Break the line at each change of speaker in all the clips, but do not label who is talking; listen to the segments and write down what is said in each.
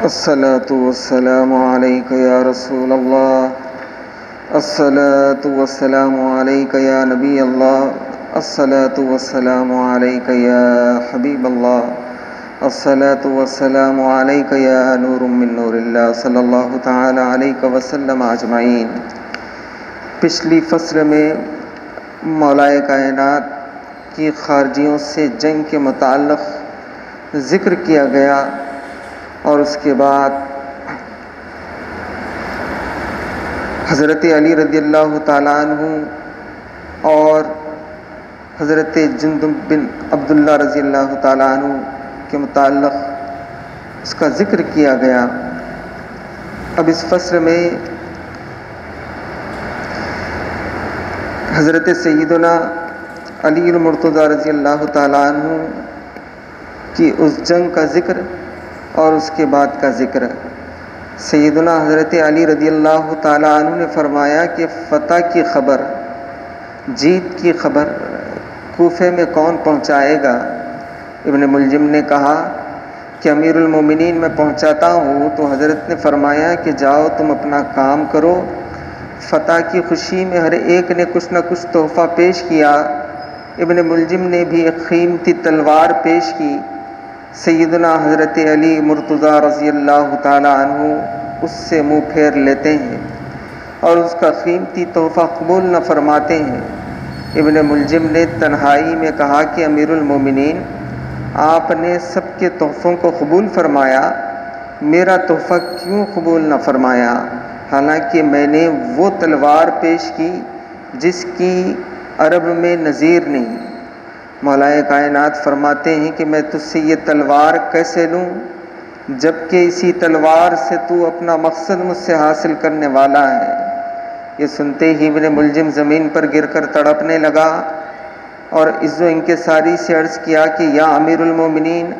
الصلاة والسلام عليك يا رسول الله، الصلاة والسلام عليك يا نبي الله، الصلاة والسلام عليك يا حبيب الله، الصلاة والسلام عليك يا نور من نور الله صلی اللہ تعالی علیہ وسلم اجمعین۔ پچھلی فصل میں مولائے کائنات کی خارجیوں سے جنگ کے متعلق ذکر کیا گیا، اور اس کے بعد حضرت علی رضی اللہ تعالیٰ عنہ اور حضرت جندب بن عبداللہ رضی اللہ تعالیٰ عنہ کے متعلق اس کا ذکر کیا گیا۔ اب اس فصل میں حضرت سیدنا علی المرتضیٰ رضی اللہ تعالیٰ عنہ کی اس جنگ کا ذکر اور اس کے بعد کا ذکر۔ سیدنا حضرت علی رضی اللہ تعالیٰ عنہ نے فرمایا کہ فتح کی خبر، جیت کی خبر کوفے میں کون پہنچائے گا؟ ابن ملجم نے کہا کہ امیر المومنین میں پہنچاتا ہوں۔ تو حضرت نے فرمایا کہ جاؤ تم اپنا کام کرو۔ فتح کی خوشی میں ہر ایک نے کچھ نہ کچھ تحفہ پیش کیا۔ ابن ملجم نے بھی ایک قیمتی تلوار پیش کی۔ سیدنا حضرت علی مرتضیٰ رضی اللہ تعالیٰ عنہ اس سے منہ پھیر لیتے ہیں اور اس کا قیمتی تحفہ قبول نہ فرماتے ہیں۔ ابن ملجم نے تنہائی میں کہا کہ امیر المومنین، آپ نے سب کے تحفوں کو قبول فرمایا، میرا تحفہ کیوں قبول نہ فرمایا؟ حالانکہ میں نے وہ تلوار پیش کی جس کی عرب میں نظیر نہیں۔ مولائے کائنات فرماتے ہیں کہ میں تجھ سے یہ تلوار کیسے لوں جبکہ اسی تلوار سے تو اپنا مقصد مجھ سے حاصل کرنے والا ہے۔ یہ سنتے ہی ابن ملجم زمین پر گر کر تڑپنے لگا اور عز و انکساری سے عرض کیا کہ یا امیر المومنین،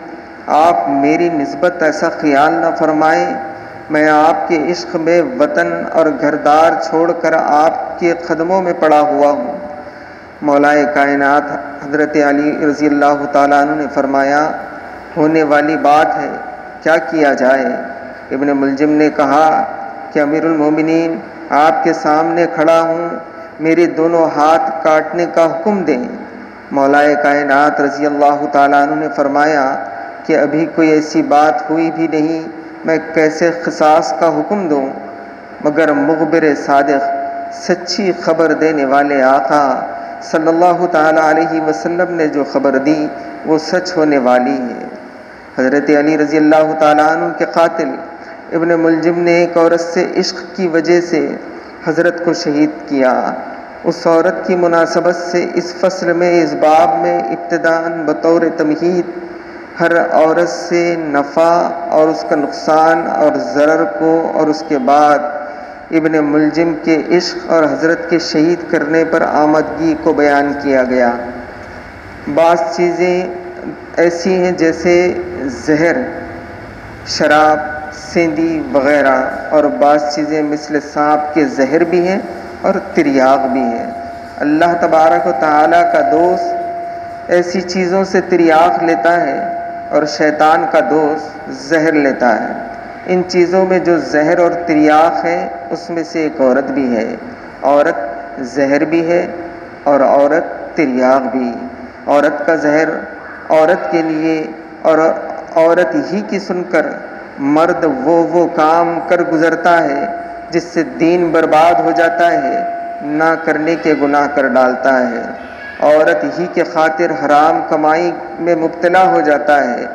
آپ میری نسبت ایسا خیال نہ فرمائیں، میں آپ کے عشق میں وطن اور گھردار چھوڑ کر آپ کے قدموں میں پڑا ہوا ہوں۔ مولائے کائنات حضرت علی رضی اللہ تعالیٰ عنہ نے فرمایا ہونے والی بات ہے، کیا کیا جائے؟ ابن ملجم نے کہا کہ امیر المومنین، آپ کے سامنے کھڑا ہوں، میرے دونوں ہاتھ کاٹنے کا حکم دیں۔ مولائے کائنات رضی اللہ تعالیٰ عنہ نے فرمایا کہ ابھی کوئی ایسی بات ہوئی بھی نہیں، میں کیسے قصاص کا حکم دوں؟ مگر مخبر صادق، سچی خبر دینے والے آقا صلی اللہ تعالیٰ علیہ وسلم نے جو خبر دی وہ سچ ہونے والی ہے۔ حضرت علی رضی اللہ تعالیٰ عنہ کے قاتل ابن ملجم نے ایک عورت سے عشق کی وجہ سے حضرت کو شہید کیا۔ اس عورت کی مناسبت سے اس فصل میں اس باب میں ابتداءً بطور تمہید ہر عورت سے نفع اور اس کا نقصان اور ضرر کو، اور اس کے بعد ابن ملجم کے عشق اور حضرت کے شہید کرنے پر آمدگی کو بیان کیا گیا۔ بعض چیزیں ایسی ہیں جیسے زہر، شراب، سیندی وغیرہ، اور بعض چیزیں مثل سانپ کے زہر بھی ہیں اور تریاق بھی ہیں۔ اللہ تبارک و تعالیٰ کا دوست ایسی چیزوں سے تریاق لیتا ہے اور شیطان کا دوست زہر لیتا ہے۔ ان چیزوں میں جو زہر اور تریاق ہے اس میں سے ایک عورت بھی ہے۔ عورت زہر بھی ہے اور عورت تریاق بھی۔ عورت کا زہر عورت کے لیے، اور عورت ہی کی سن کر مرد وہ کام کر گزرتا ہے جس سے دین برباد ہو جاتا ہے، نہ کرنے کے گناہ کر ڈالتا ہے۔ عورت ہی کے خاطر حرام کمائی میں مبتلا ہو جاتا ہے۔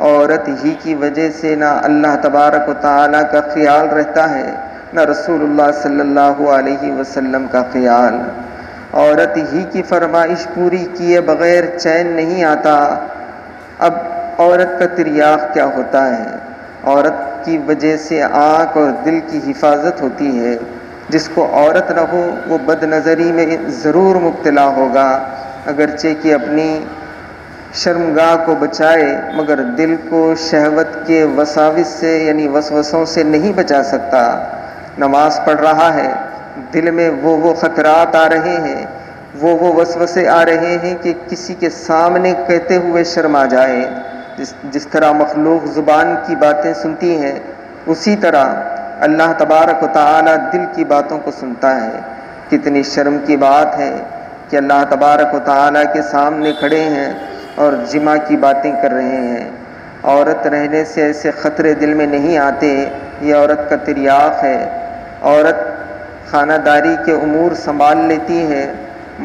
عورت ہی کی وجہ سے نہ اللہ تبارک و تعالیٰ کا خیال رہتا ہے، نہ رسول اللہ صلی اللہ علیہ وسلم کا خیال۔ عورت ہی کی فرمائش پوری کیے بغیر چین نہیں آتا۔ اب عورت کا تریاق کیا ہوتا ہے؟ عورت کی وجہ سے آنکھ اور دل کی حفاظت ہوتی ہے۔ جس کو عورت نہ ہو وہ بد نظری میں ضرور مبتلا ہوگا، اگرچہ کہ اپنی شرمگاہ کو بچائے مگر دل کو شہوت کے وساوس سے یعنی وسوسوں سے نہیں بچا سکتا۔ نماز پڑھ رہا ہے، دل میں وہ خطرات آ رہے ہیں، وہ وسوسے آ رہے ہیں کہ کسی کے سامنے کہتے ہوئے شرم آ جائے۔ جس طرح مخلوق زبان کی باتیں سنتی ہیں، اسی طرح اللہ تبارک و تعالی دل کی باتوں کو سنتا ہے۔ کتنی شرم کی بات ہے کہ اللہ تبارک و تعالی کے سامنے کھڑے ہیں اور جمع کی باتیں کر رہے ہیں۔ عورت رہنے سے ایسے خطرے دل میں نہیں آتے، یہ عورت کا تریاق ہے۔ عورت خانہ داری کے امور سنبھال لیتی ہے،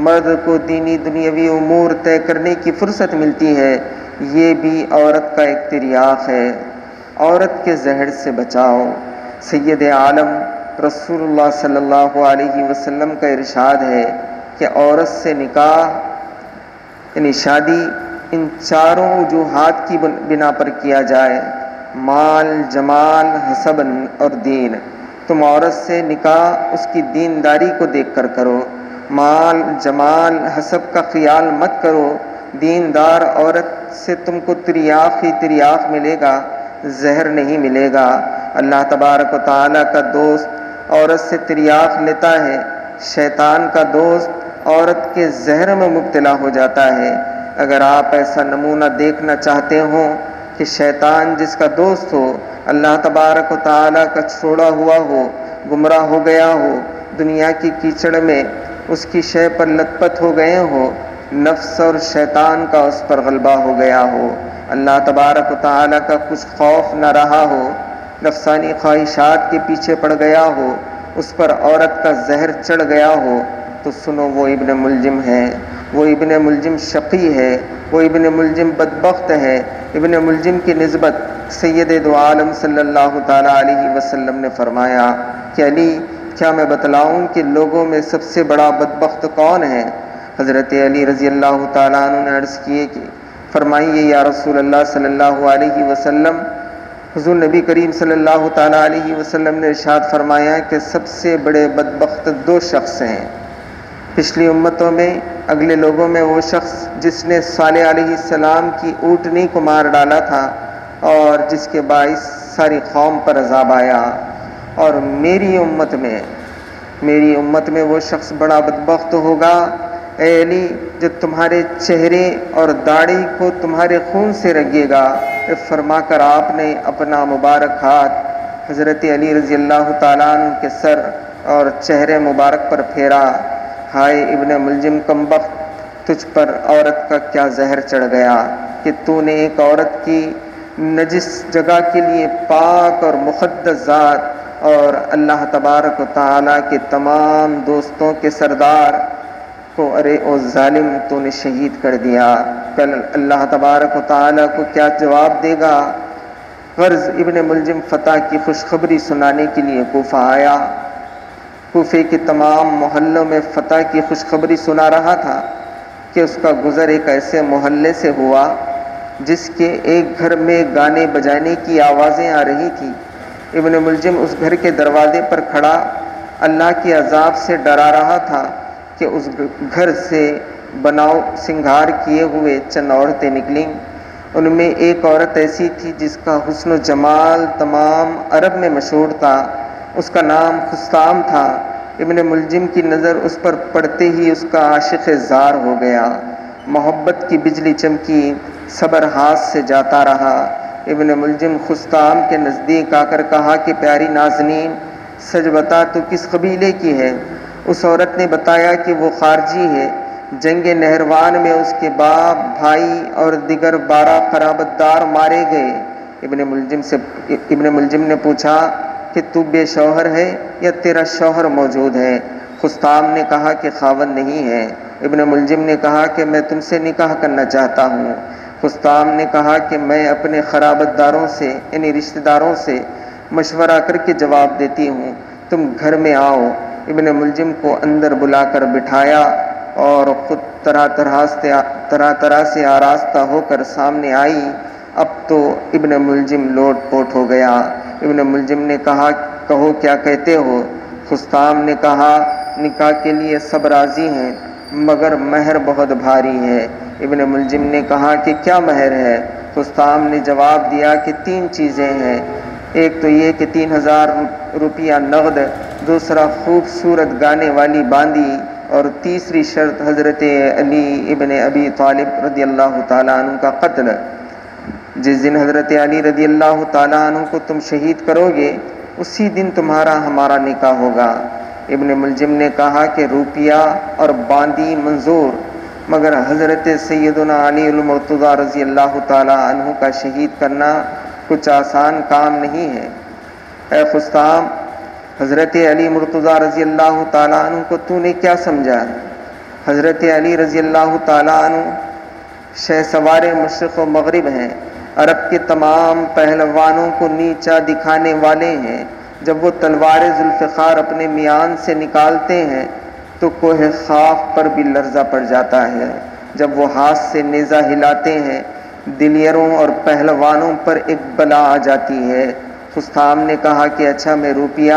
مرد کو دینی دنیاوی امور طے کرنے کی فرصت ملتی ہے، یہ بھی عورت کا ایک تریاق ہے۔ عورت کے زہر سے بچاؤ۔ سید عالم رسول اللہ صلی اللہ علیہ وسلم کا ارشاد ہے کہ عورت سے نکاح یعنی شادی ان چاروں وجوہات کی بنا پر کیا جائے: مال، جمال، حسب اور دین۔ تم عورت سے نکاح اس کی دینداری کو دیکھ کر کرو، مال، جمال، حسب کا خیال مت کرو۔ دیندار عورت سے تم کو تریاق ہی تریاق ملے گا، زہر نہیں ملے گا۔ اللہ تبارک و تعالیٰ کا دوست عورت سے تریاق لیتا ہے، شیطان کا دوست عورت کے زہر میں مبتلا ہو جاتا ہے۔ اگر آپ ایسا نمونہ دیکھنا چاہتے ہوں کہ شیطان جس کا دوست ہو، اللہ تبارک و تعالیٰ کا چھوڑا ہوا ہو، گمراہ ہو گیا ہو، دنیا کی کیچڑ میں اس کی شے پر لت پت ہو گئے ہو، نفس اور شیطان کا اس پر غلبہ ہو گیا ہو، اللہ تبارک و تعالیٰ کا کچھ خوف نہ رہا ہو، نفسانی خواہشات کے پیچھے پڑ گیا ہو، اس پر عورت کا زہر چڑھ گیا ہو، تو سنو وہ ابن ملجم ہے، وہ ابن ملجم شقی ہے، وہ ابن ملجم بدبخت ہے۔ ابن ملجم کی نسبت سید دو عالم صلی اللہ تعالیٰ علیہ وسلم نے فرمایا کہ علی، کیا میں بتلاؤں کہ لوگوں میں سب سے بڑا بدبخت کون ہے؟ حضرت علی رضی اللہ تعالیٰ عنہ نے عرض کیے کہ فرمائیے یا رسول اللہ صلی اللہ علیہ وسلم۔ حضور نبی کریم صلی اللہ تعالیٰ علیہ وسلم نے ارشاد فرمایا کہ سب سے بڑے بدبخت دو شخص ہیں پچھلی امتوں میں، اگلے لوگوں میں، وہ شخص جس نے صالح علیہ السلام کی اونٹنی کو مار ڈالا تھا اور جس کے باعث ساری قوم پر عذاب آیا، اور میری امت میں وہ شخص بڑا بدبخت ہوگا، اے علی، جو تمہارے چہرے اور داڑھی کو تمہارے خون سے رنگے گا۔ فرما کر آپ نے اپنا مبارک ہاتھ حضرت علی رضی اللہ تعالیٰ عنہ کے سر اور چہرے مبارک پر پھیرا۔ ہائے ابن ملجم کمبخت، تجھ پر عورت کا کیا زہر چڑھ گیا کہ تو نے ایک عورت کی نجس جگہ کے لیے پاک اور مقدس ذات اور اللہ تبارک و تعالیٰ کے تمام دوستوں کے سردار کو، ارے او ظالم، تو نے شہید کر دیا۔ کل اللہ تبارک و تعالیٰ کو کیا جواب دے گا؟ غرض ابن ملجم فتح کی خوشخبری سنانے کے لیے کوفہ آیا۔ کوفے کے تمام محلوں میں فتح کی خوشخبری سنا رہا تھا کہ اس کا گزر ایک ایسے محلے سے ہوا جس کے ایک گھر میں گانے بجانے کی آوازیں آ رہی تھی۔ ابن ملجم اس گھر کے دروازے پر کھڑا اللہ کے عذاب سے ڈرا رہا تھا کہ اس گھر سے بناؤ سنگھار کیے ہوئے چند عورتیں نکلیں۔ ان میں ایک عورت ایسی تھی جس کا حسن و جمال تمام عرب میں مشہور تھا، اس کا نام خستام تھا۔ ابن ملجم کی نظر اس پر پڑتے ہی اس کا عاشق زار ہو گیا، محبت کی بجلی چمکی، صبر ہاتھ سے جاتا رہا۔ ابن ملجم خستام کے نزدیک آ کر کہا کہ پیاری نازنین، سچ بتا تو کس قبیلے کی ہے؟ اس عورت نے بتایا کہ وہ خارجی ہے، جنگ نہروان میں اس کے باپ، بھائی اور دیگر 12 قرابت دار مارے گئے۔ ابن ملجم نے پوچھا کہ تو بے شوہر ہے یا تیرا شوہر موجود ہے؟ خستام نے کہا کہ خاوند نہیں ہے۔ ابن ملجم نے کہا کہ میں تم سے نکاح کرنا چاہتا ہوں۔ خستام نے کہا کہ میں اپنے قرابت داروں سے یعنی رشتہ داروں سے مشورہ کر کے جواب دیتی ہوں، تم گھر میں آؤ۔ ابن ملجم کو اندر بلا کر بٹھایا اور خود طرح سے آراستہ ہو کر سامنے آئی۔ اب تو ابن ملجم لوٹ پوٹ ہو گیا۔ ابن ملجم نے کہا کہو کیا کہتے ہو؟ خستام نے کہا نکاح کے لیے سب راضی ہیں مگر مہر بہت بھاری ہے۔ ابن ملجم نے کہا کہ کیا مہر ہے؟ خستام نے جواب دیا کہ 3 چیزیں ہیں، ایک تو یہ کہ 3000 روپیہ نقد، دوسرا خوبصورت گانے والی باندی، اور تیسری شرط حضرت علی ابن ابی طالب رضی اللہ تعالیٰ عنہ کا قتل۔ جس دن حضرت علی رضی اللہ تعالیٰ عنہ کو تم شہید کرو گے اسی دن تمہارا ہمارا نکاح ہوگا۔ ابن ملجم نے کہا کہ روپیہ اور باندی منظور، مگر حضرت سیدنا علی المرتضیٰ رضی اللہ تعالیٰ عنہ کا شہید کرنا کچھ آسان کام نہیں ہے۔ اے خستام، حضرت علی مرتضیٰ رضی اللہ تعالیٰ عنہ کو تو نے کیا سمجھا؟ حضرت علی رضی اللہ تعالیٰ عنہ شہ سوار مشرق و مغرب ہیں، عرب کے تمام پہلوانوں کو نیچا دکھانے والے ہیں۔ جب وہ تلوار ذوالفقار اپنے میان سے نکالتے ہیں تو کوہ خاف پر بھی لرزہ پڑ جاتا ہے۔ جب وہ ہاتھ سے نیزہ ہلاتے ہیں دلیروں اور پہلوانوں پر ایک بلا آ جاتی ہے۔ خستام نے کہا کہ اچھا، میں روپیہ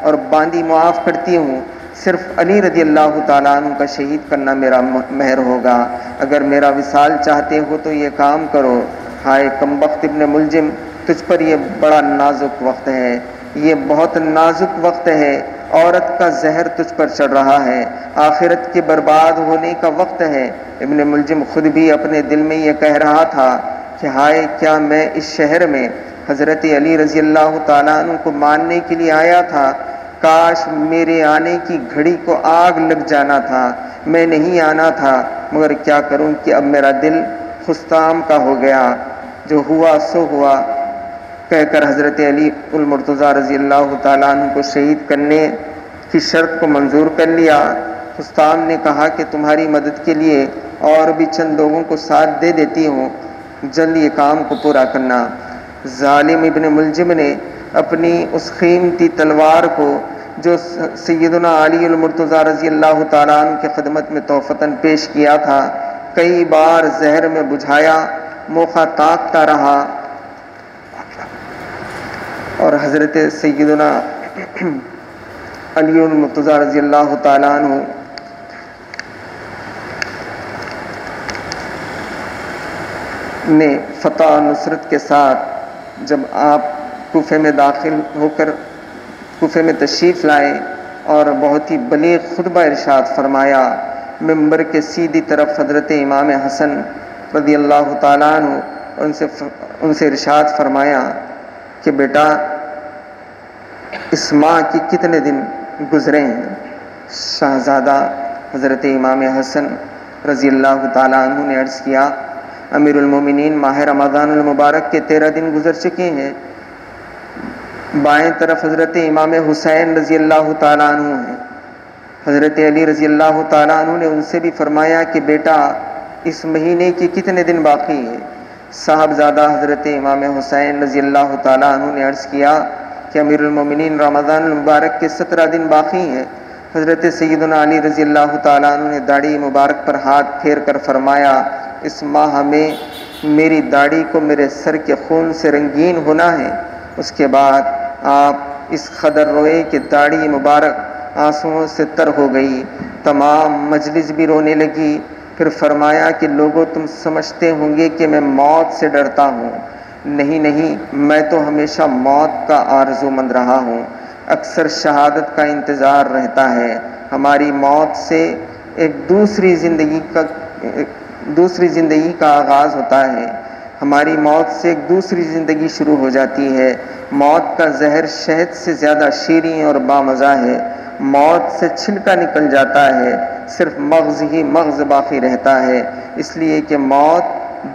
اور باندی معاف کرتی ہوں، صرف علی رضی اللہ تعالیٰ عنہ کا شہید کرنا میرا مہر ہوگا۔ اگر میرا وصال چاہتے ہو تو یہ کام کرو۔ ہائے کمبخت ابن ملجم، تجھ پر یہ بڑا نازک وقت ہے، یہ بہت نازک وقت ہے۔ عورت کا زہر تجھ پر چڑھ رہا ہے، آخرت کے برباد ہونے کا وقت ہے۔ ابن ملجم خود بھی اپنے دل میں یہ کہہ رہا تھا کہ ہائے، کیا میں اس شہر میں حضرت علی رضی اللہ تعالیٰ عنہ کو ماننے کے لیے آیا تھا؟ کاش میرے آنے کی گھڑی کو آگ لگ جانا تھا، میں نہیں آنا تھا، مگر کیا کروں کہ اب میرا دل خستام کا ہو گیا۔ جو ہوا سو ہوا کہہ کر حضرت علی المرتضیٰ رضی اللہ تعالیٰ عنہ کو شہید کرنے کی شرط کو منظور کر لیا۔ خستام نے کہا کہ تمہاری مدد کے لیے اور بھی چند لوگوں کو ساتھ دے دیتی ہوں، جلد یہ کام کو پورا کرنا۔ ظالم ابن ملجم نے اپنی اس قیمتی تلوار کو جو سیدنا علی المرتضیٰ رضی اللہ تعالیٰ عنہ کی خدمت میں تحفتاً پیش کیا تھا کئی بار زہر میں بجھایا، موقع تاکتا رہا، اور حضرت سیدنا علی المرتضیٰ رضی اللہ تعالیٰ عنہ نے فتح و نصرت کے ساتھ جب آپ کوفے میں داخل ہو کر کوفے میں تشریف لائے اور بہت ہی بلیغ خطبہ ارشاد فرمایا، ممبر کے سیدھی طرف حضرت امام حسن رضی اللہ تعالیٰ عنہ ان سے ارشاد فرمایا کہ بیٹا، اس ماہ کی کتنے دن گزرے ہیں؟ شہزادہ حضرت امام حسن رضی اللہ تعالیٰ عنہ نے عرض کیا، امیر المومنین، ماہ رمضان المبارک کے 13 دن گزر چکے ہیں۔ بائیں طرف حضرت امام حسین رضی اللہ تعالیٰ عنہ ہیں۔ حضرت علی رضی اللہ تعالیٰ عنہ نے ان سے بھی فرمایا کہ بیٹا، اس مہینے کی کتنے دن باقی ہے؟ صاحبزادہ حضرت امام حسین رضی اللہ تعالیٰ عنہ نے عرض کیا کہ امیر المومنین، رمضان المبارک کے 17 دن باقی ہیں۔ حضرت سیدنا علی رضی اللہ تعالیٰ عنہ نے داڑھی مبارک پر ہاتھ پھیر کر فرمایا، اس ماہ میں میری داڑھی کو میرے سر کے خون سے رنگین ہونا ہے۔ اس کے بعد آپ اس قدر روئے کہ داڑھی مبارک آنسوؤں سے تر ہو گئی، تمام مجلس بھی رونے لگی۔ پھر فرمایا کہ لوگوں، تم سمجھتے ہوں گے کہ میں موت سے ڈرتا ہوں، نہیں نہیں، میں تو ہمیشہ موت کا آرزو مند رہا ہوں، اکثر شہادت کا انتظار رہتا ہے۔ ہماری موت سے ایک دوسری زندگی کا آغاز ہوتا ہے، ہماری موت سے ایک دوسری زندگی شروع ہو جاتی ہے۔ موت کا زہر شہد سے زیادہ شیریں اور بامزہ ہے، موت سے چھلکا نکل جاتا ہے، صرف مغز ہی مغز باقی رہتا ہے، اس لیے کہ موت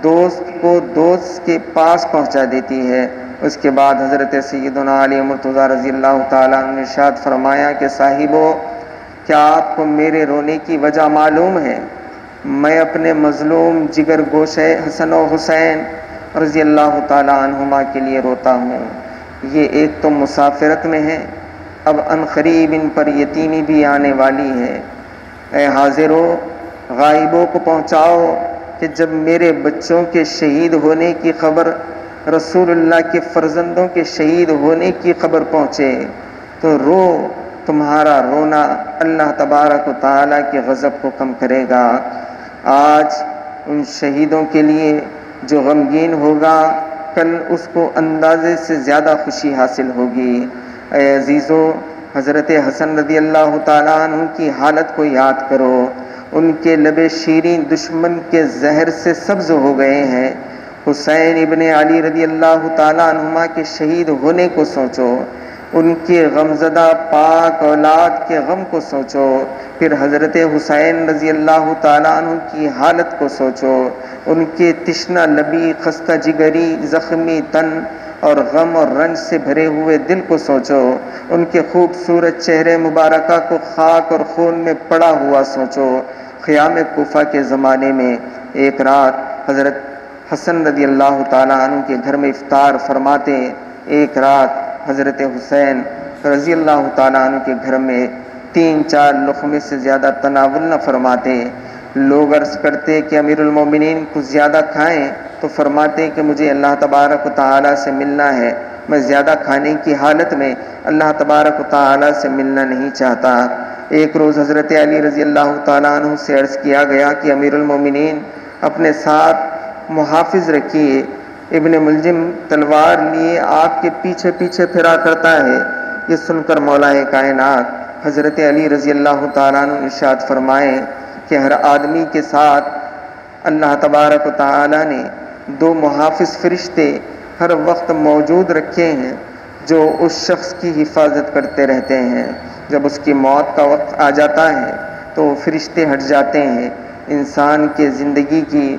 دوست کو دوست کے پاس پہنچا دیتی ہے۔ اس کے بعد حضرت سیدنا علی مرتضیٰ رضی اللہ تعالیٰ عنہ نے ارشاد فرمایا کہ صاحبو، کیا آپ کو میرے رونے کی وجہ معلوم ہے؟ میں اپنے مظلوم جگر گوشے حسن و حسین رضی اللہ تعالیٰ عنہما کے لیے روتا ہوں۔ یہ ایک تو مسافرت میں ہے، اب عنقریب ان پر یتیمی بھی آنے والی ہے۔ اے حاضرو، غائبوں کو پہنچاؤ کہ جب میرے بچوں کے شہید ہونے کی خبر، رسول اللہ کے فرزندوں کے شہید ہونے کی خبر پہنچے تو رو، تمہارا رونا اللہ تبارک و تعالیٰ کے غضب کو کم کرے گا۔ آج ان شہیدوں کے لیے جو غمگین ہوگا، کل اس کو اندازے سے زیادہ خوشی حاصل ہوگی۔ اے عزیزو، حضرت حسن رضی اللہ تعالیٰ عنہ کی حالت کو یاد کرو، ان کے لب شیریں دشمن کے زہر سے سبز ہو گئے ہیں۔ حسین ابن علی رضی اللہ تعالیٰ عنہما کے شہید ہونے کو سوچو، ان کے غمزدہ پاک اولاد کے غم کو سوچو، پھر حضرت حسین رضی اللہ تعالیٰ عنہ کی حالت کو سوچو، ان کے تشنہ لبی، خستہ جگری، زخمی تن اور غم اور رنج سے بھرے ہوئے دل کو سوچو، ان کے خوبصورت چہرے مبارکہ کو خاک اور خون میں پڑا ہوا سوچو۔ خیام کوفہ کے زمانے میں ایک رات حضرت حسن رضی اللہ تعالیٰ عنہ کے گھر میں افطار فرماتے، ایک رات حضرت حسین رضی اللہ تعالیٰ عنہ کے گھر میں 3-4 لقمے سے زیادہ تناول نہ فرماتے۔ لوگ عرض کرتے کہ امیر المومنین کچھ زیادہ کھائیں، تو فرماتے کہ مجھے اللہ تبارک و تعالیٰ سے ملنا ہے، میں زیادہ کھانے کی حالت میں اللہ تبارک و تعالیٰ سے ملنا نہیں چاہتا۔ ایک روز حضرت علی رضی اللہ تعالیٰ عنہ سے عرض کیا گیا کہ امیر المومنین اپنے ساتھ محافظ رکھیے، ابن ملجم تلوار لیے آپ کے پیچھے پیچھے پھرا کرتا ہے۔ یہ سن کر مولا کائنات حضرت علی رضی اللہ تعالیٰ عنہ ارشاد فرمائے کہ ہر آدمی کے ساتھ اللہ تبارک و تعالیٰ نے 2 محافظ فرشتے ہر وقت موجود رکھے ہیں جو اس شخص کی حفاظت کرتے رہتے ہیں۔ جب اس کی موت کا وقت آ جاتا ہے تو وہ فرشتے ہٹ جاتے ہیں۔ انسان کی زندگی کی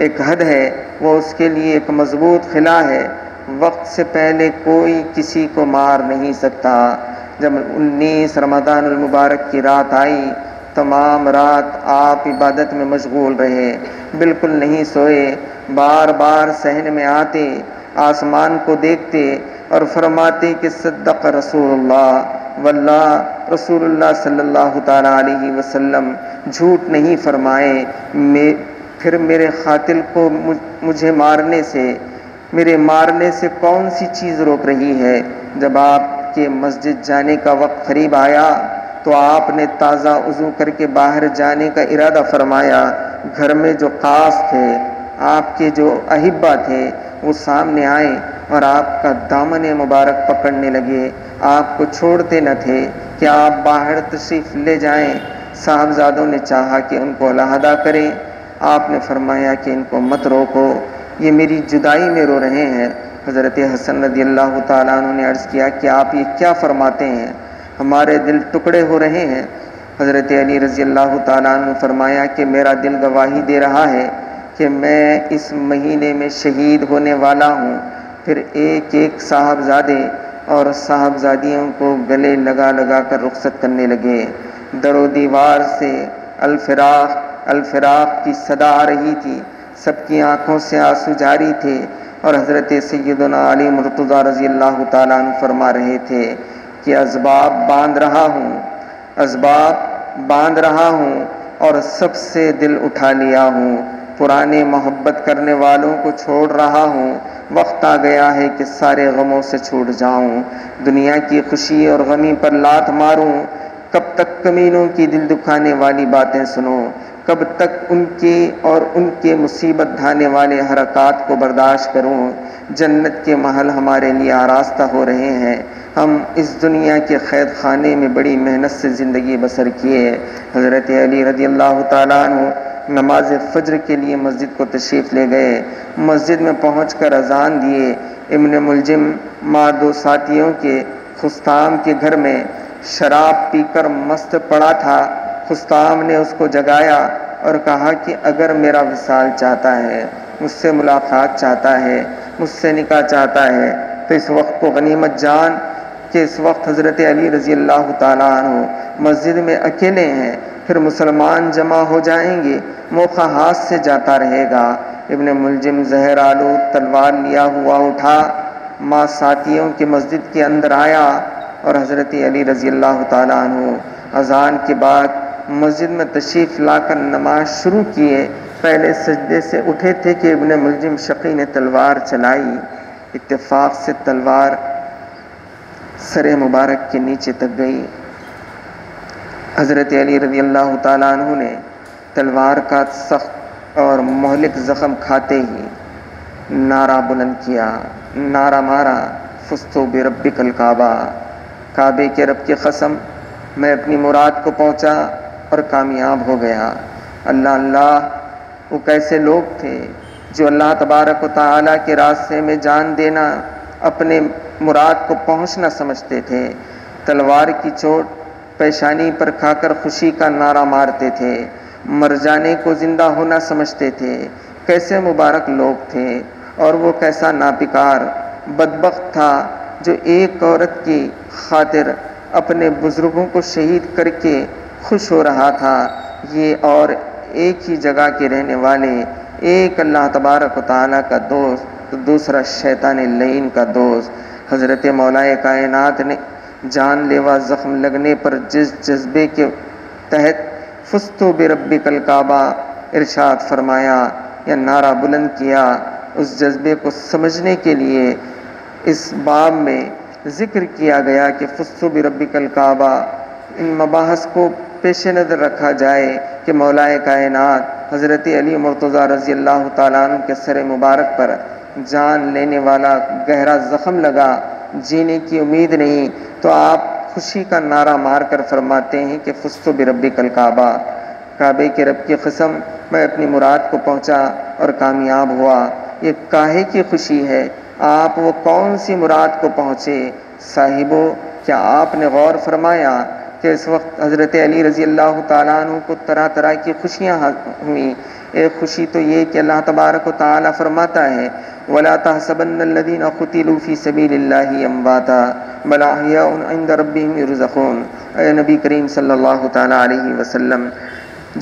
ایک حد ہے، وہ اس کے لیے ایک مضبوط قلعہ ہے، وقت سے پہلے کوئی کسی کو مار نہیں سکتا۔ جب 19 رمضان المبارک کی رات آئی، تمام رات آپ عبادت میں مشغول رہے، بالکل نہیں سوئے، بار بار صحن میں آتے، آسمان کو دیکھتے اور فرماتے کہ صدق رسول اللہ، واللہ رسول اللہ صلی اللہ تعالیٰ علیہ وسلم جھوٹ نہیں فرمائے۔ پھر میرے قاتل کو مجھے میرے مارنے سے کون سی چیز روک رہی ہے؟ جب آپ کے مسجد جانے کا وقت قریب آیا تو آپ نے تازہ وضو کر کے باہر جانے کا ارادہ فرمایا۔ گھر میں جو خاص تھے، آپ کے جو احبہ تھے، وہ سامنے آئے اور آپ کا دامن مبارک پکڑنے لگے، آپ کو چھوڑتے نہ تھے کہ آپ باہر تشریف لے جائیں۔ صاحبزادوں نے چاہا کہ ان کو علیحدہ کریں، آپ نے فرمایا کہ ان کو مت روکو، یہ میری جدائی میں رو رہے ہیں۔ حضرت حسن رضی اللہ تعالیٰ عنہ نے عرض کیا کہ آپ یہ کیا فرماتے ہیں، ہمارے دل ٹکڑے ہو رہے ہیں۔ حضرت علی رضی اللہ تعالیٰ عنہ نے فرمایا کہ میرا دل گواہی دے رہا ہے کہ میں اس مہینے میں شہید ہونے والا ہوں۔ پھر ایک ایک صاحبزادے اور صاحبزادیوں کو گلے لگا لگا کر رخصت کرنے لگے۔ در و دیوار سے الفراق الفراق کی صدا آ رہی تھی، سب کی آنکھوں سے آنسو جاری تھے، اور حضرت سیدنا علی مرتضیٰ رضی اللہ تعالیٰ عنہ فرما رہے تھے کہ اسباب باندھ رہا ہوں اور سب سے دل اٹھا لیا ہوں، پرانے محبت کرنے والوں کو چھوڑ رہا ہوں، وقت آ گیا ہے کہ سارے غموں سے چھوٹ جاؤں، دنیا کی خوشی اور غمی پر لات ماروں، کب تک کمینوں کی دل دکھانے والی باتیں سنوں، کب تک ان کے مصیبت ڈھانے والے حرکات کو برداشت کروں۔ جنت کے محل ہمارے لیے آراستہ ہو رہے ہیں، ہم اس دنیا کے قید خانے میں بڑی محنت سے زندگی بسر کیے۔ حضرت علی رضی اللہ تعالیٰ عنہ نماز فجر کے لیے مسجد کو تشریف لے گئے، مسجد میں پہنچ کر اذان دیے۔ ابن ملجم ماں 2 ساتھیوں کے خستام کے گھر میں شراب پی کر مست پڑا تھا۔ خستام نے اس کو جگایا اور کہا کہ اگر میرا وصال چاہتا ہے، مجھ سے ملاقات چاہتا ہے، مجھ سے نکاح چاہتا ہے، تو اس وقت کو غنیمت جان کہ اس وقت حضرت علی رضی اللہ تعالیٰ عنہ مسجد میں اکیلے ہیں، پھر مسلمان جمع ہو جائیں گے، موقع ہاتھ سے جاتا رہے گا۔ ابن ملجم زہر آلود تلوار لیا ہوا اٹھا، ماں ساتھیوں کے مسجد کے اندر آیا اور حضرت علی رضی اللہ تعالیٰ عنہ اذان کے بعد مسجد میں تشریف لا کر نماز شروع کیے۔ پہلے سجدے سے اٹھے تھے کہ ابن ملجم شقی نے تلوار چلائی، اتفاق سے تلوار سر مبارک کے نیچے تک گئی۔ حضرت علی رضی اللہ تعالیٰ عنہ نے تلوار کا سخت اور مہلک زخم کھاتے ہی نعرہ بلند کیا، نعرہ مارا، فزت بربک الکعبہ، کعبے کے رب کی قسم میں اپنی مراد کو پہنچا اور کامیاب ہو گیا۔ اللہ اللہ، وہ کیسے لوگ تھے جو اللہ تبارک و تعالیٰ کے راستے میں جان دینا اپنے مراد کو پہنچنا سمجھتے تھے۔ تلوار کی چوٹ پیشانی پر کھا کر خوشی کا نعرہ مارتے تھے، مر جانے کو زندہ ہونا سمجھتے تھے۔ کیسے مبارک لوگ تھے، اور وہ کیسا ناپکار بدبخت تھا جو ایک عورت کی خاطر اپنے بزرگوں کو شہید کر کے خوش ہو رہا تھا۔ یہ اور ایک ہی جگہ کے رہنے والے، ایک اللہ تبارک و تعالیٰ کا دوست، دوسرا شیطان لعین کا دوست۔ حضرت مولا کائنات نے جان لیوا زخم لگنے پر جس جذبے کے تحت فزتو بربک الکعبہ ارشاد فرمایا یا نعرہ بلند کیا، اس جذبے کو سمجھنے کے لیے اس باب میں ذکر کیا گیا کہ فزتو بربک الکعبہ۔ ان مباحث کو پیش نظر رکھا جائے کہ مولا کائنات حضرت علی مرتضیٰ رضی اللہ تعالیٰ عنہ کے سر مبارک پر جان لینے والا گہرا زخم لگا، جینے کی امید نہیں، تو آپ خوشی کا نعرہ مار کر فرماتے ہیں کہ فزتو بربک الکعبہ، کعبے کے رب کی قسم میں اپنی مراد کو پہنچا اور کامیاب ہوا۔ یہ کاہے کی خوشی ہے؟ آپ وہ کون سی مراد کو پہنچے؟ صاحبو، کیا آپ نے غور فرمایا کہ اس وقت حضرت علی رضی اللہ تعالیٰ عنہ کو طرح طرح کی خوشیاں ہوئیں؟ ایک خوشی تو یہ کہ اللہ تبارک و تعالیٰ فرماتا ہے وَلَا تَحْسَبَنَّ الَّذِينَ قُتِلُوا فِي سَبِيلِ اللَّهِ أَمْوَاتًا بَلْ أَحْيَاءٌ عِندَ رَبِّهِمْ يُرْزَقُونَ۔ اے نبی کریم صلی اللہ تعالیٰ علیہ وسلم،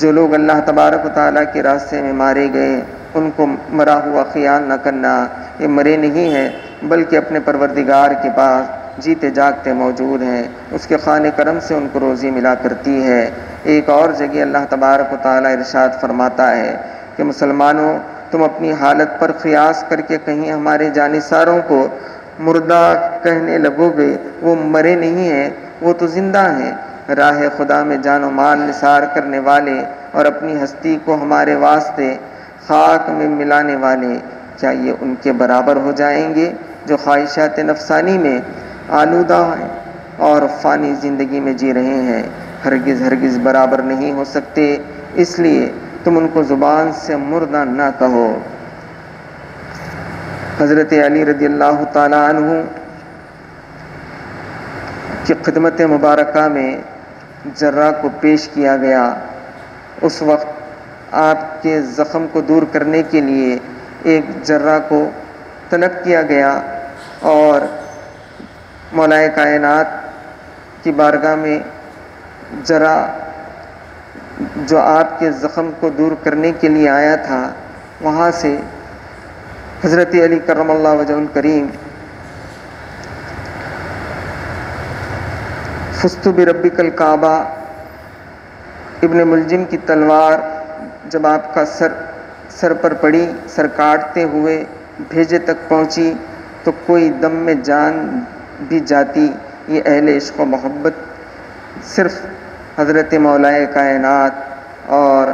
جو لوگ اللہ تبارک و تعالیٰ کے راستے میں مارے گئے ان کو مرا ہوا خیال نہ کرنا، یہ مرے نہیں ہیں بلکہ اپنے پروردگار کے پاس جیتے جاگتے موجود ہیں، اس کے خانے کرم سے ان کو روزی ملا کرتی ہے۔ ایک اور جگہ اللہ تبارک و تعالیٰ ارشاد فرماتا ہے کہ مسلمانوں، تم اپنی حالت پر قیاس کر کے کہیں ہمارے جانثاروں کو مردہ کہنے لگو گے، وہ مرے نہیں ہیں، وہ تو زندہ ہیں۔ راہ خدا میں جان و مال نثار کرنے والے اور اپنی ہستی کو ہمارے واسطے خاک میں ملانے والے، کیا یہ ان کے برابر ہو جائیں گے جو خواہشات نفسانی میں آلودہ ہیں اور فانی زندگی میں جی رہے ہیں؟ ہرگز ہرگز برابر نہیں ہو سکتے، اس لیے تم ان کو زبان سے مردہ نہ کہو۔ حضرت علی رضی اللہ تعالیٰ عنہ کی خدمت مبارکہ میں جرہ کو پیش کیا گیا۔ اس وقت آپ کے زخم کو دور کرنے کے لیے ایک جرہ کو طلب کیا گیا اور مولا کائنات کی بارگاہ میں جرہ جو آپ کے زخم کو دور کرنے کے لیے آیا تھا، وہاں سے حضرت علی کرم اللہ وجہ الکریم فزتو بربک الکعبہ، ابن ملجم کی تلوار جب آپ کا سر پر پڑی، سر کاٹتے ہوئے بھیجے تک پہنچی تو کوئی دم میں جان بھی جاتی۔ یہ اہل عشق و محبت صرف حضرت مولا کائنات اور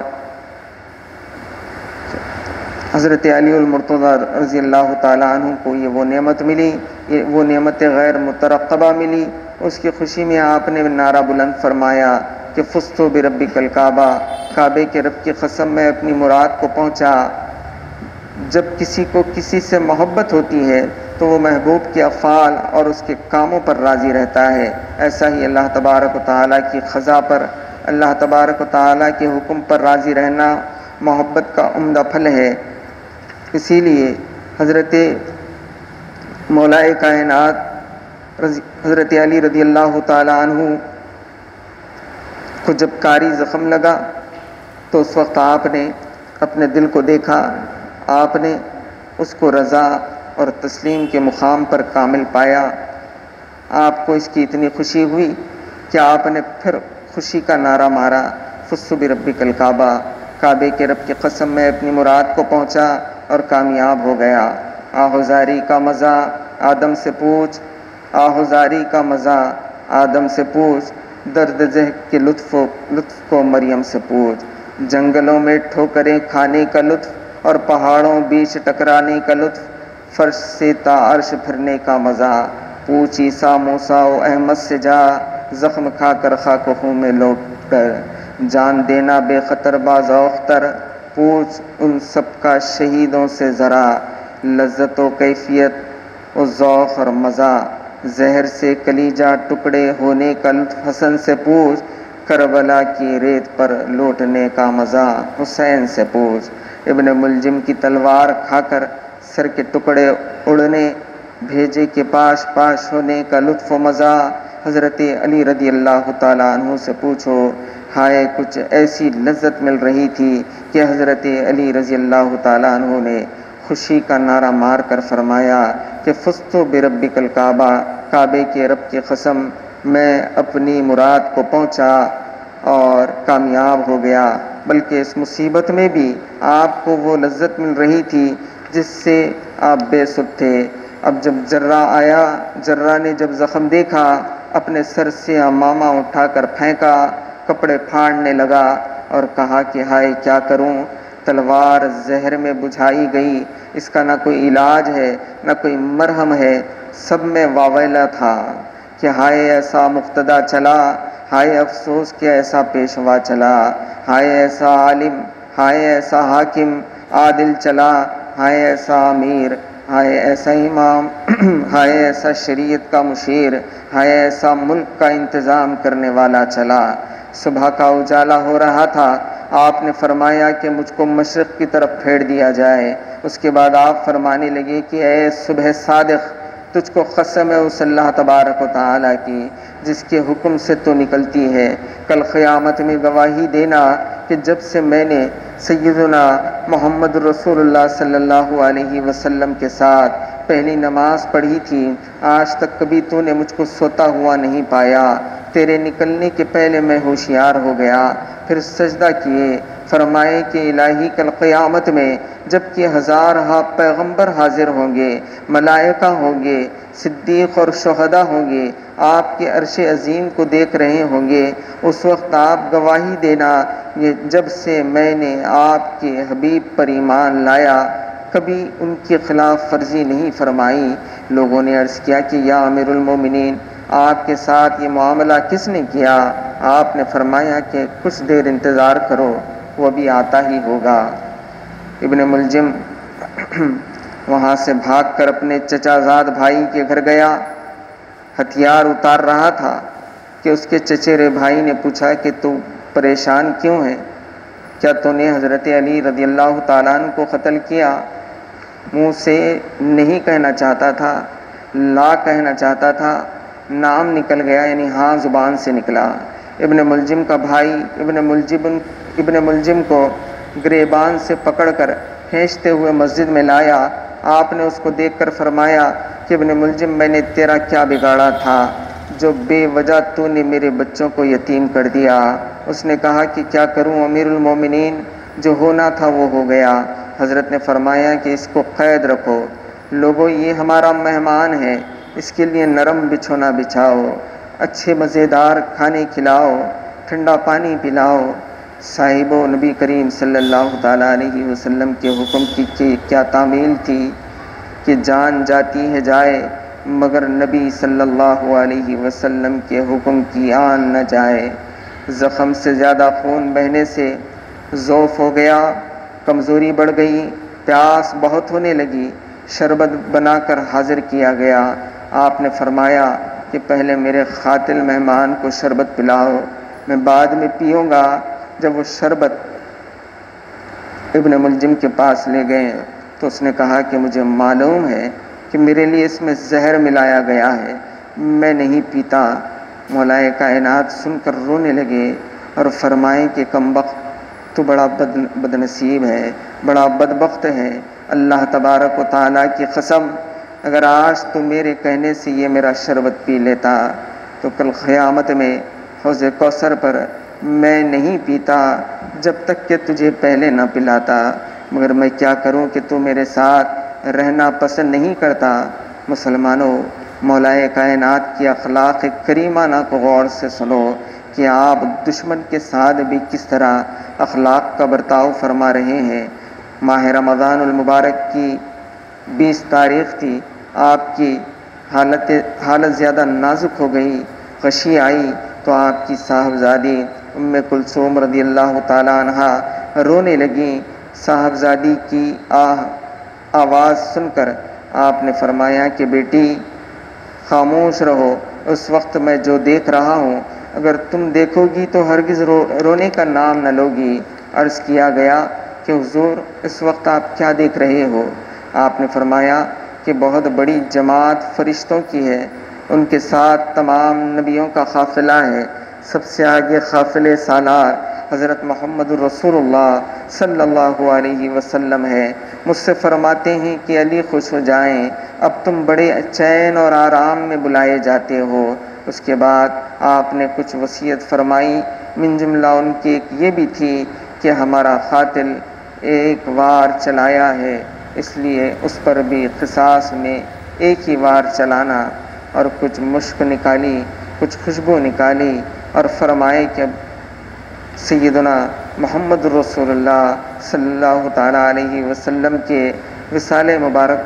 حضرت علی المرتضیٰ رضی اللہ تعالیٰ عنہ کو یہ وہ نعمت ملی، یہ وہ نعمت غیر مترقبہ ملی۔ اس کی خوشی میں آپ نے نعرہ بلند فرمایا کہ فزتو بربک الکعبہ، کعبے کے رب کی قسم میں اپنی مراد کو پہنچا۔ جب کسی کو کسی سے محبت ہوتی ہے تو وہ محبوب کے افعال اور اس کے کاموں پر راضی رہتا ہے۔ ایسا ہی اللہ تبارک و تعالیٰ کی قضا پر، اللہ تبارک و تعالیٰ کے حکم پر راضی رہنا محبت کا عمدہ پھل ہے۔ اسی لیے حضرت مولا کائنات حضرت علی رضی اللہ تعالیٰ عنہ کو جب کاری زخم لگا تو اس وقت آپ نے اپنے دل کو دیکھا، آپ نے اس کو رضا اور تسلیم کے مقام پر کامل پایا۔ آپ کو اس کی اتنی خوشی ہوئی کہ آپ نے پھر خوشی کا نعرہ مارا، فزتو بربک الکعبہ، کعبے کے رب کی قسم میں اپنی مراد کو پہنچا اور کامیاب ہو گیا۔ آہوزاری کا مزہ آدم سے پوچھ، آہوزاری کا مزہ آدم سے پوچھ، درد ذہن کے لطف کو مریم سے پوچھ۔ جنگلوں میں ٹھوکریں کھانے کا لطف اور پہاڑوں بیچ ٹکرانے کا لطف، فرش سے تا عرش پھرنے کا مزہ، پوچھ عیسیٰ موسیٰ و احمد سے جا، زخم کھا کر خاک و خوں میں لوٹ کر، جان دینا بے خطر باذوق تر، پوچھ ان سب کا شہیدوں سے ذرا، لذت و کیفیت و ذوق اور مزہ، زہر سے کلیجہ ٹکڑے ہونے کا لطف حسن سے پوچھ، کربلا کی ریت پر لوٹنے کا مزہ حسین سے پوچھ، ابن ملجم کی تلوار کھا کر سر کے ٹکڑے اڑنے، بھیجے کے پاش پاش ہونے کا لطف و مزہ حضرت علی رضی اللہ تعالیٰ عنہ سے پوچھو۔ ہائے کچھ ایسی لذت مل رہی تھی کہ حضرت علی رضی اللہ تعالیٰ عنہ نے خوشی کا نعرہ مار کر فرمایا کہ فزت بربک الکعبہ، کعبے کے رب کی قسم میں اپنی مراد کو پہنچا اور کامیاب ہو گیا۔ بلکہ اس مصیبت میں بھی آپ کو وہ لذت مل رہی تھی جس سے آپ بے سود تھے۔ اب جب جرہ آیا، جرہ نے جب زخم دیکھا، اپنے سر سے عمامہ اٹھا کر پھینکا، کپڑے پھاڑنے لگا اور کہا کہ ہائے کیا کروں، تلوار زہر میں بجھائی گئی، اس کا نہ کوئی علاج ہے نہ کوئی مرہم ہے، سب میں واویلا تھا کہ ہائے ایسا مقتدا چلا، ہائے افسوس کہ ایسا پیشوا چلا، ہائے ایسا عالم، ہائے ایسا حاکم عادل چلا، ہائے ایسا امیر، ہائے ایسا امام، ہائے ایسا شریعت کا مشیر، ہائے ایسا ملک کا انتظام کرنے والا چلا۔ صبح کا اجالا ہو رہا تھا، آپ نے فرمایا کہ مجھ کو مشرق کی طرف پھیر دیا جائے۔ اس کے بعد آپ فرمانے لگے کہ اے صبح صادق، تجھ کو قسم ہے اس اللہ تبارک و تعالیٰ کی جس کے حکم سے تو نکلتی ہے، کل قیامت میں گواہی دینا کہ جب سے میں نے سیدنا محمد رسول اللہ صلی اللہ علیہ وسلم کے ساتھ پہلی نماز پڑھی تھی، آج تک کبھی تو نے مجھ کو سوتا ہوا نہیں پایا۔ تیرے نکلنے کے پہلے میں ہوشیار ہو گیا، پھر سجدہ کیے، فرمائے کہ الہی کل قیامت میں جب کہ ہزارہا پیغمبر حاضر ہوں گے، ملائکہ ہوں گے، صدیق اور شہداء ہوں گے، آپ کے عرش عظیم کو دیکھ رہے ہوں گے، اس وقت آپ گواہی دینا یہ جب سے میں نے آپ کے حبیب پر ایمان لایا کبھی ان کی خلاف ورزی نہیں فرمائی۔ لوگوں نے عرض کیا کہ یا امیر المومنین، آپ کے ساتھ یہ معاملہ کس نے کیا؟ آپ نے فرمایا کہ کچھ دیر انتظار کرو، وہ بھی آتا ہی ہوگا۔ ابن ملجم وہاں سے بھاگ کر اپنے چچا زاد بھائی کے گھر گیا، ہتھیار اتار رہا تھا کہ اس کے چچیرے بھائی نے پوچھا کہ تو پریشان کیوں ہے؟ کیا تو نے حضرت علی رضی اللہ تعالیٰ عنہ کو قتل کیا؟ منہ سے نہیں کہنا چاہتا تھا، لا کہنا چاہتا تھا، نام نکل گیا، یعنی ہاں زبان سے نکلا۔ ابن ملجم کا بھائی ابن ملجم کو گریبان سے پکڑ کر کھینچتے ہوئے مسجد میں لایا۔ آپ نے اس کو دیکھ کر فرمایا کہ ابن ملجم، میں نے تیرا کیا بگاڑا تھا جو بے وجہ تو نے میرے بچوں کو یتیم کر دیا؟ اس نے کہا کہ کیا کروں امیر المومنین، جو ہونا تھا وہ ہو گیا۔ حضرت نے فرمایا کہ اس کو قید رکھو، لوگوں یہ ہمارا مہمان ہے، اس کے لیے نرم بچھونا بچھاؤ، اچھے مزیدار کھانے کھلاؤ، ٹھنڈا پانی پلاؤ۔ صاحب و نبی کریم صلی اللہ تعالیٰ علیہ وسلم کے حکم کی کیا تعمیل تھی کہ جان جاتی ہے جائے مگر نبی صلی اللہ علیہ وسلم کے حکم کی آن نہ جائے۔ زخم سے زیادہ خون بہنے سے ضعف ہو گیا، کمزوری بڑھ گئی، پیاس بہت ہونے لگی، شربت بنا کر حاضر کیا گیا۔ آپ نے فرمایا کہ پہلے میرے قاتل مہمان کو شربت پلاؤ، میں بعد میں پیوں گا۔ جب وہ شربت ابن ملجم کے پاس لے گئے تو اس نے کہا کہ مجھے معلوم ہے کہ میرے لیے اس میں زہر ملایا گیا ہے، میں نہیں پیتا۔ مولائے کائنات سن کر رونے لگے اور فرمائے کہ کمبخت، تو بڑا بد نصیب ہے، بڑا بدبخت ہے۔ اللہ تبارک و تعالیٰ کی قسم، اگر آج تو میرے کہنے سے یہ میرا شربت پی لیتا تو کل قیامت میں حوض کوثر پر میں نہیں پیتا جب تک کہ تجھے پہلے نہ پلاتا۔ مگر میں کیا کروں کہ تو میرے ساتھ رہنا پسند نہیں کرتا۔ مسلمانوں، مولائے کائنات کی اخلاق کریمانہ کو غور سے سنو کہ آپ دشمن کے ساتھ بھی کس طرح اخلاق کا برتاؤ فرما رہے ہیں۔ ماہ رمضان المبارک کی 20 تاریخ تھی، آپ کی حالت زیادہ نازک ہو گئی، غشی آئی تو آپ کی صاحبزادی ام کلثوم رضی اللہ تعالیٰ عنہا رونے لگیں۔ صاحبزادی کی آواز سن کر آپ نے فرمایا کہ بیٹی خاموش رہو، اس وقت میں جو دیکھ رہا ہوں اگر تم دیکھو گی تو ہرگز رونے کا نام نہ لوگی۔ عرض کیا گیا کہ حضور اس وقت آپ کیا دیکھ رہے ہو؟ آپ نے فرمایا کہ بہت بڑی جماعت فرشتوں کی ہے، ان کے ساتھ تمام نبیوں کا قافلہ ہے، سب سے آگے قافلے سالار حضرت محمد رسول اللہ صلی اللہ علیہ وسلم ہے۔ مجھ سے فرماتے ہیں کہ علی خوش ہو جائیں، اب تم بڑے چین اور آرام میں بلائے جاتے ہو۔ اس کے بعد آپ نے کچھ وصیت فرمائی، من جملہ ان کی ایک یہ بھی تھی کہ ہمارا قاتل ایک وار چلایا ہے، اس لیے اس پر بھی قصاص میں ایک ہی وار چلانا، اور کچھ مشک نکالی، کچھ خوشبو نکالی، اور فرمائے کہ سیدنا محمد رسول اللہ صلی اللہ تعالیٰ علیہ وسلم کے وصال مبارک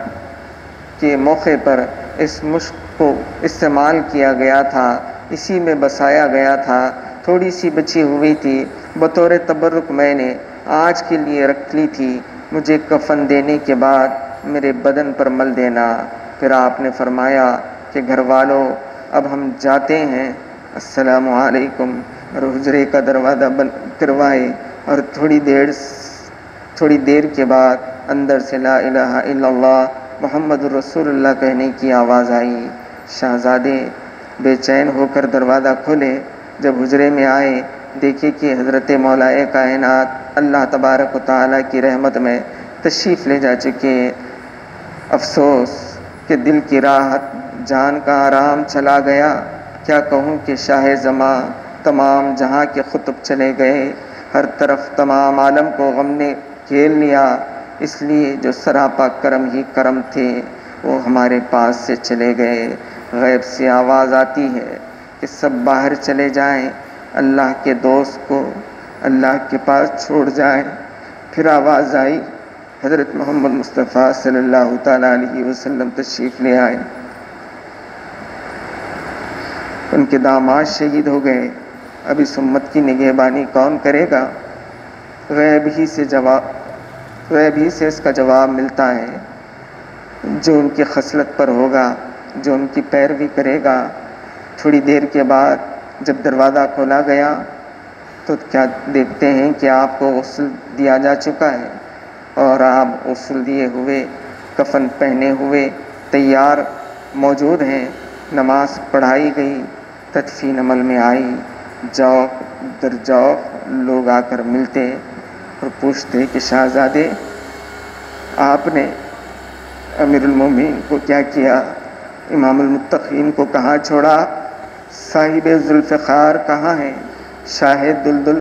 کے موقع پر اس مشک کو استعمال کیا گیا تھا، اسی میں بسایا گیا تھا، تھوڑی سی بچی ہوئی تھی، بطور تبرک میں نے آج کے لیے رکھ لی تھی، مجھے کفن دینے کے بعد میرے بدن پر مل دینا۔ پھر آپ نے فرمایا کہ گھر والوں اب ہم جاتے ہیں، السلام علیکم، اور حجرے کا دروازہ بند کروائے، اور تھوڑی دیر کے بعد اندر سے لا الہ الا اللہ محمد رسول اللہ کہنے کی آواز آئی۔ شہزادے بے چین ہو کر دروازہ کھولے، جب حجرے میں آئے دیکھے کہ حضرت مولا کائنات اللہ تبارک و تعالیٰ کی رحمت میں تشریف لے جا چکے۔ افسوس کہ دل کی راحت، جان کا آرام چلا گیا۔ کیا کہوں کہ شاہ زماں تمام جہاں کے قطب چلے گئے، ہر طرف تمام عالم کو غم نے گھیر لیا، اس لیے جو سراپا کرم ہی کرم تھے وہ ہمارے پاس سے چلے گئے۔ غیب سے آواز آتی ہے کہ سب باہر چلے جائیں، اللہ کے دوست کو اللہ کے پاس چھوڑ جائیں۔ پھر آواز آئی، حضرت محمد مصطفیٰ صلی اللہ تعالیٰ علیہ وسلم تشریف لے آئے، ان کے داماد شہید ہو گئے، اب اس امت کی نگہبانی کون کرے گا؟ غیب ہی سے اس کا جواب ملتا ہے، جو ان کی خصلت پر ہوگا، جو ان کی پیروی کرے گا۔ تھوڑی دیر کے بعد جب دروازہ کھولا گیا تو کیا دیکھتے ہیں کہ آپ کو غسل دیا جا چکا ہے، اور آپ غسل دیے ہوئے، کفن پہنے ہوئے تیار موجود ہیں۔ نماز پڑھائی گئی، تدفین عمل میں آئی، جوق در جوق لوگ آ کر ملتے اور پوچھتے کہ شہزادے آپ نے امیر المومنین کو کیا کیا، امام المتقین کو کہاں چھوڑا، صاحب ذوالفقار کہاں ہیں، شاہد دلدل